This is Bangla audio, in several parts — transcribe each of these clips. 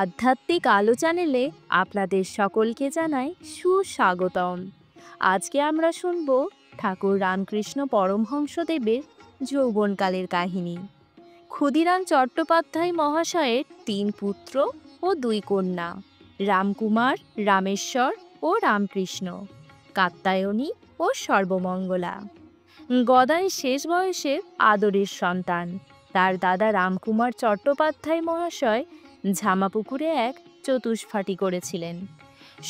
আধ্যাত্মিক আলো চ্যানেলে আপনাদের সকলকে জানাই সুস্বাগতম। আজকে আমরা শুনব ঠাকুর রামকৃষ্ণ পরমহংসদেবের যৌবনকালের কাহিনী। ক্ষুদিরাম চট্টোপাধ্যায় মহাশয়ের ৩ পুত্র ও ২ কন্যা, রামকুমার, রামেশ্বর ও রামকৃষ্ণ, কাত্যায়নী ও সর্বমঙ্গলা। গদাই শেষ বয়সের আদরের সন্তান। তার দাদা রামকুমার চট্টোপাধ্যায় মহাশয় ঝামাপুকুরে এক চতুষ্ফাটি করেছিলেন।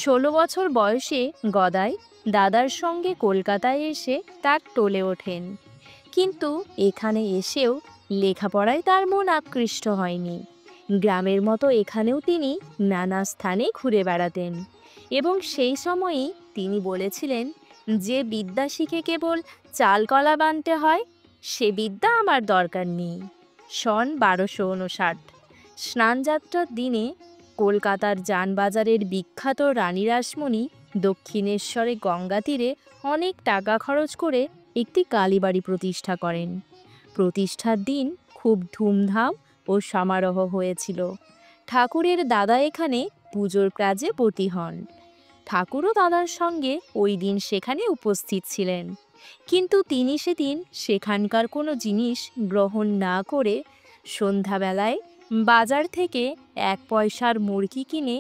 ১৬ বছর বয়সে গদাই দাদার সঙ্গে কলকাতায় এসে তার টোলে ওঠেন। কিন্তু এখানে এসেও লেখাপড়ায় তার মন আকৃষ্ট হয়নি। গ্রামের মতো এখানেও তিনি নানা স্থানে ঘুরে বেড়াতেন এবং সেই সময়েই তিনি বলেছিলেন, যে বিদ্যা শিখে কেবল চাল কলা বানতে হয় সে বিদ্যা আমার দরকার নেই। সন ১২৫৯। স্নানযাত্রার দিনে কলকাতার যানবাজারের বিখ্যাত রানী রাসমণি দক্ষিণেশ্বরে গঙ্গা তীরে অনেক টাকা খরচ করে একটি কালীবাড়ি প্রতিষ্ঠা করেন। প্রতিষ্ঠার দিন খুব ধুমধাম ও সমারোহ হয়েছিল। ঠাকুরের দাদা এখানে পুজোর কাজে বতী হন। ঠাকুরও দাদার সঙ্গে ওই দিন সেখানে উপস্থিত ছিলেন, কিন্তু তিনি সেদিন সেখানকার কোনো জিনিস গ্রহণ না করে সন্ধ্যাবেলায় বাজার থেকে ১ পয়সার মুরগি কিনে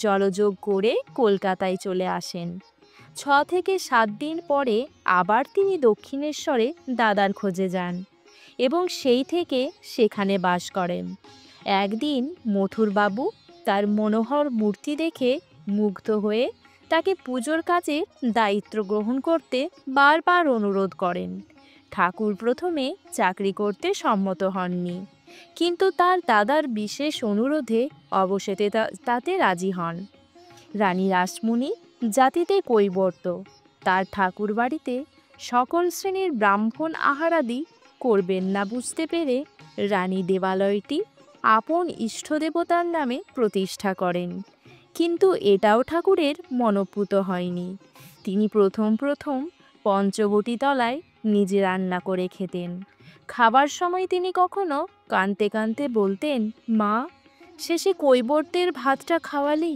জলযোগ করে কলকাতায় চলে আসেন। ৬ থেকে ৭ দিন পরে আবার তিনি দক্ষিণেশ্বরে দাদার খোঁজে যান এবং সেই থেকে সেখানে বাস করেন। একদিন মথুরবাবু তার মনোহর মূর্তি দেখে মুগ্ধ হয়ে তাকে পুজোর কাজে দায়িত্ব গ্রহণ করতে বারবার অনুরোধ করেন। ঠাকুর প্রথমে চাকরি করতে সম্মত হননি, কিন্তু তার দাদার বিশেষ অনুরোধে অবশেষে তাতে রাজি হন। রানী রাসমণি জাতিতে কৈবর্ত, তার ঠাকুর বাড়িতে সকল শ্রেণীর ব্রাহ্মণ আহারাদি করবেন না বুঝতে পেরে রানী দেবালয়টি আপন ইষ্টদেবতার নামে প্রতিষ্ঠা করেন। কিন্তু এটাও ঠাকুরের মনোপুত হয়নি। তিনি প্রথম পঞ্চবটী তলায় নিজে রান্না করে খেতেন। খাবার সময় তিনি কখনো কাঁদতে কাঁদতে বলতেন, মা, শেষে কৈবর্তের ভাতটা খাওয়ালি।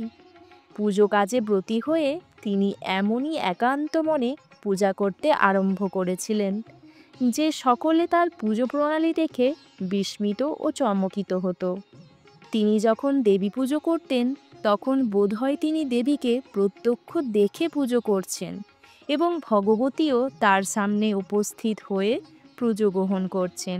পুজো কাজে ব্রতী হয়ে তিনি এমনই একান্ত মনে পূজা করতে আরম্ভ করেছিলেন যে সকলে তার পুজো প্রণালী দেখে বিস্মিত ও চমকিত হতো। তিনি যখন দেবী পুজো করতেন তখন বোধহয় তিনি দেবীকে প্রত্যক্ষ দেখে পুজো করছেন এবং ভগবতীও তার সামনে উপস্থিত হয়ে পুজো গ্রহণ করছেন।